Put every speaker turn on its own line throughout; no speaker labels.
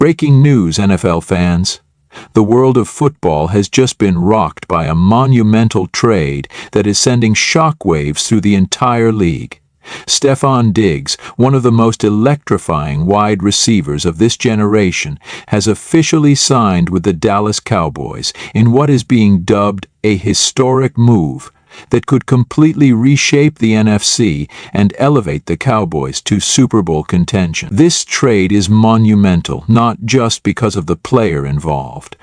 Breaking news, NFL fans. The world of football has just been rocked by a monumental trade that is sending shockwaves through the entire league. Stefon Diggs, one of the most electrifying wide receivers of this generation, has officially signed with the Dallas Cowboys in what is being dubbed a historic move that could completely reshape the NFC and elevate the Cowboys to Super Bowl contention. This trade is monumental, not just because of the player involved,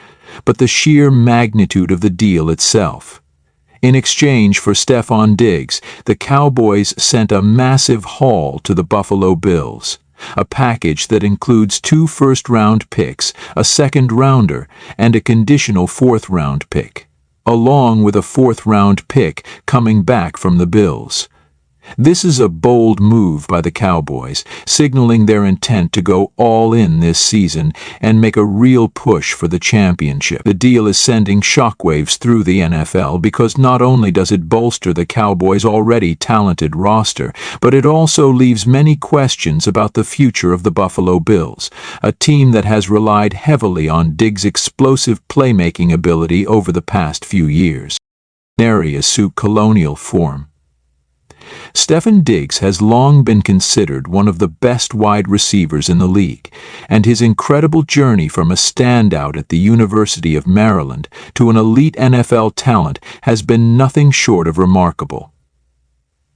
but the sheer magnitude of the deal itself. In exchange for Stefon Diggs, the Cowboys sent a massive haul to the Buffalo Bills, a package that includes 2 first-round picks, a second-rounder, and a conditional 4th-round pick, along with a 4th-round pick coming back from the Bills. This is a bold move by the Cowboys, signaling their intent to go all in this season and make a real push for the championship. The deal is sending shockwaves through the NFL because not only does it bolster the Cowboys' already talented roster, but it also leaves many questions about the future of the Buffalo Bills, a team that has relied heavily on Diggs' explosive playmaking ability over the past few years. Nary suit colonial form. Stefon Diggs has long been considered one of the best wide receivers in the league, and his incredible journey from a standout at the University of Maryland to an elite NFL talent has been nothing short of remarkable.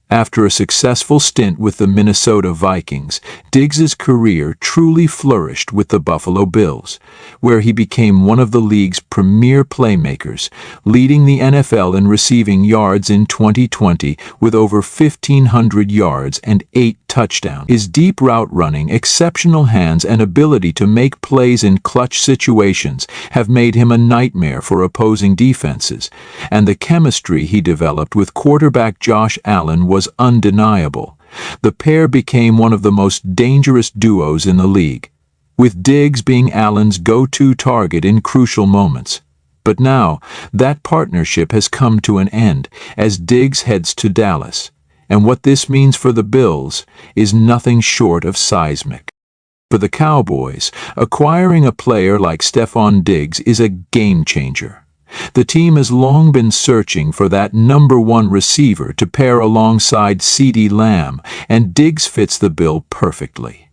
After a successful stint with the Minnesota Vikings, Diggs' career truly flourished with the Buffalo Bills, where he became one of the league's premier playmakers, leading the NFL in receiving yards in 2020 with over 1,500 yards and 8 touchdowns. His deep route running, exceptional hands, and ability to make plays in clutch situations have made him a nightmare for opposing defenses, and the chemistry he developed with quarterback Josh Allen was undeniable. The pair became one of the most dangerous duos in the league, with Diggs being Allen's go-to target in crucial moments. But now, that partnership has come to an end as Diggs heads to Dallas, and what this means for the Bills is nothing short of seismic. For the Cowboys, acquiring a player like Stefon Diggs is a game-changer. The team has long been searching for that number 1 receiver to pair alongside CeeDee Lamb, and Diggs fits the bill perfectly.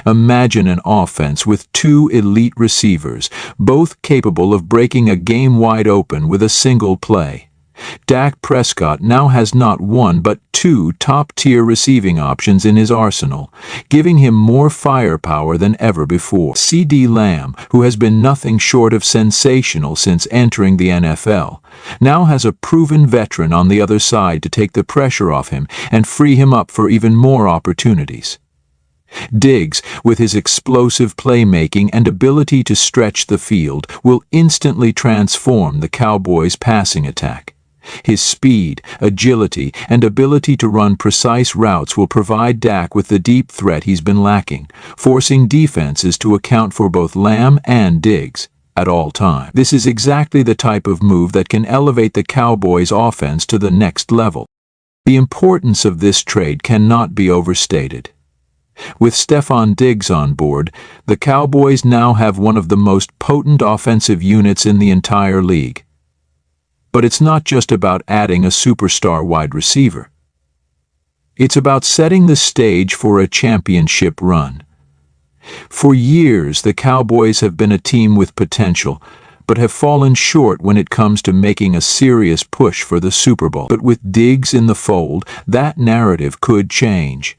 Imagine an offense with 2 elite receivers, both capable of breaking a game wide open with a single play. Dak Prescott now has not 1 but 2 top-tier receiving options in his arsenal, giving him more firepower than ever before. CeeDee Lamb, who has been nothing short of sensational since entering the NFL, now has a proven veteran on the other side to take the pressure off him and free him up for even more opportunities. Diggs, with his explosive playmaking and ability to stretch the field, will instantly transform the Cowboys' passing attack. His speed, agility, and ability to run precise routes will provide Dak with the deep threat he's been lacking, forcing defenses to account for both Lamb and Diggs at all times. This is exactly the type of move that can elevate the Cowboys' offense to the next level. The importance of this trade cannot be overstated. With Stefon Diggs on board, the Cowboys now have one of the most potent offensive units in the entire league. But it's not just about adding a superstar wide receiver. It's about setting the stage for a championship run. For years, the Cowboys have been a team with potential, but have fallen short when it comes to making a serious push for the Super Bowl. But with Diggs in the fold, that narrative could change.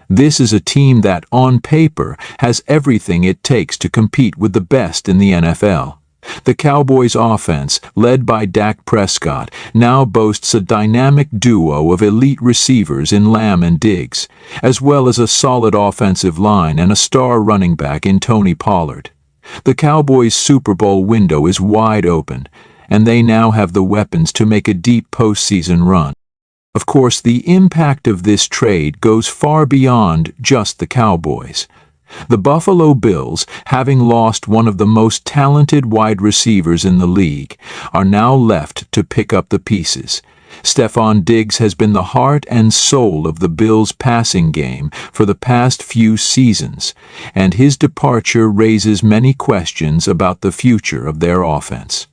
This is a team that, on paper, has everything it takes to compete with the best in the NFL. The Cowboys' offense, led by Dak Prescott, now boasts a dynamic duo of elite receivers in Lamb and Diggs, as well as a solid offensive line and a star running back in Tony Pollard. The Cowboys' Super Bowl window is wide open, and they now have the weapons to make a deep postseason run. Of course, the impact of this trade goes far beyond just the Cowboys. The Buffalo Bills, having lost one of the most talented wide receivers in the league, are now left to pick up the pieces. Stefon Diggs has been the heart and soul of the Bills' passing game for the past few seasons, and his departure raises many questions about the future of their offense.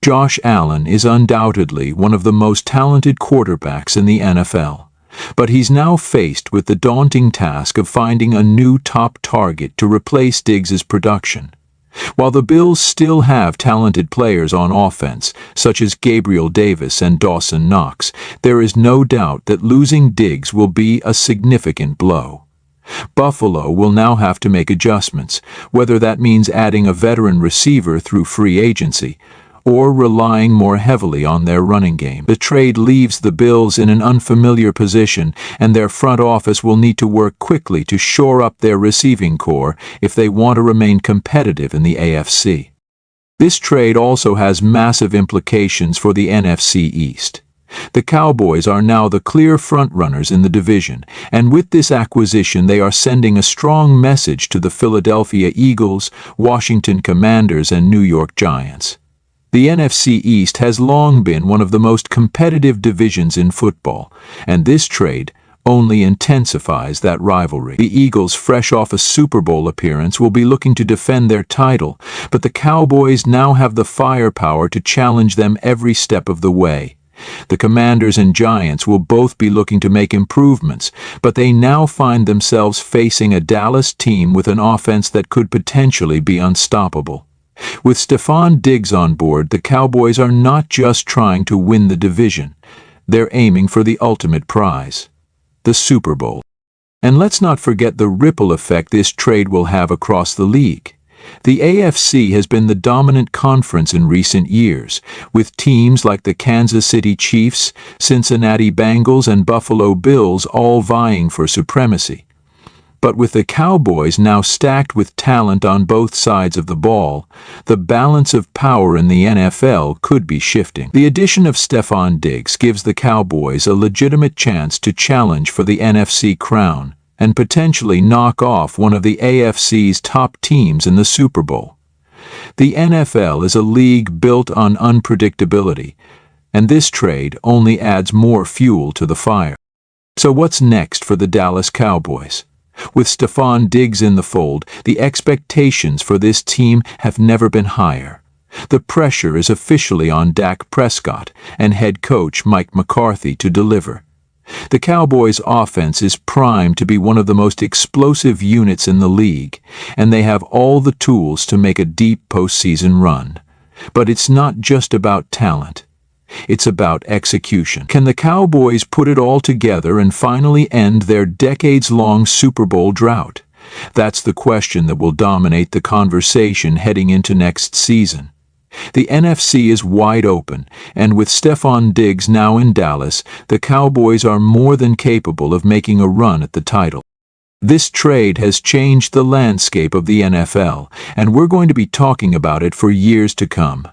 Josh Allen is undoubtedly one of the most talented quarterbacks in the NFL, but he's now faced with the daunting task of finding a new top target to replace Diggs' production. While the Bills still have talented players on offense, such as Gabriel Davis and Dawson Knox, there is no doubt that losing Diggs will be a significant blow. Buffalo will now have to make adjustments, whether that means adding a veteran receiver through free agency, or relying more heavily on their running game. The trade leaves the Bills in an unfamiliar position, and their front office will need to work quickly to shore up their receiving core if they want to remain competitive in the AFC. This trade also has massive implications for the NFC East. The Cowboys are now the clear frontrunners in the division, and with this acquisition they are sending a strong message to the Philadelphia Eagles, Washington Commanders, and New York Giants. The NFC East has long been one of the most competitive divisions in football, and this trade only intensifies that rivalry. The Eagles, fresh off a Super Bowl appearance, will be looking to defend their title, but the Cowboys now have the firepower to challenge them every step of the way. The Commanders and Giants will both be looking to make improvements, but they now find themselves facing a Dallas team with an offense that could potentially be unstoppable. With Stefon Diggs on board, the Cowboys are not just trying to win the division. They're aiming for the ultimate prize, the Super Bowl. And let's not forget the ripple effect this trade will have across the league. The AFC has been the dominant conference in recent years, with teams like the Kansas City Chiefs, Cincinnati Bengals, and Buffalo Bills all vying for supremacy. But with the Cowboys now stacked with talent on both sides of the ball, the balance of power in the NFL could be shifting. The addition of Stefon Diggs gives the Cowboys a legitimate chance to challenge for the NFC crown and potentially knock off one of the AFC's top teams in the Super Bowl. The NFL is a league built on unpredictability, and this trade only adds more fuel to the fire. So what's next for the Dallas Cowboys? With Stefon Diggs in the fold, the expectations for this team have never been higher. The pressure is officially on Dak Prescott and head coach Mike McCarthy to deliver. The Cowboys' offense is primed to be one of the most explosive units in the league, and they have all the tools to make a deep postseason run. But it's not just about talent. It's about execution. Can the Cowboys put it all together and finally end their decades-long Super Bowl drought? That's the question that will dominate the conversation heading into next season. The NFC is wide open, and with Stefon Diggs now in Dallas, the Cowboys are more than capable of making a run at the title. This trade has changed the landscape of the NFL, and we're going to be talking about it for years to come.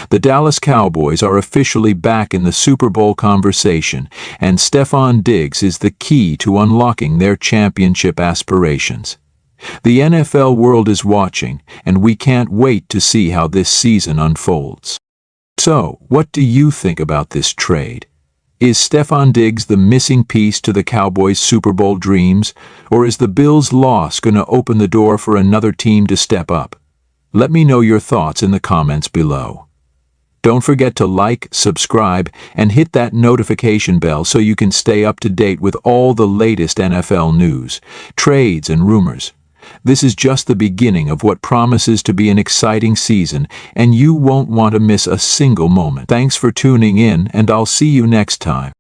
The Dallas Cowboys are officially back in the Super Bowl conversation, and Stefon Diggs is the key to unlocking their championship aspirations. The NFL world is watching, and we can't wait to see how this season unfolds. So, what do you think about this trade? Is Stefon Diggs the missing piece to the Cowboys' Super Bowl dreams, or is the Bills' loss going to open the door for another team to step up? Let me know your thoughts in the comments below. Don't forget to like, subscribe, and hit that notification bell so you can stay up to date with all the latest NFL news, trades, and rumors. This is just the beginning of what promises to be an exciting season, and you won't want to miss a single moment. Thanks for tuning in, and I'll see you next time.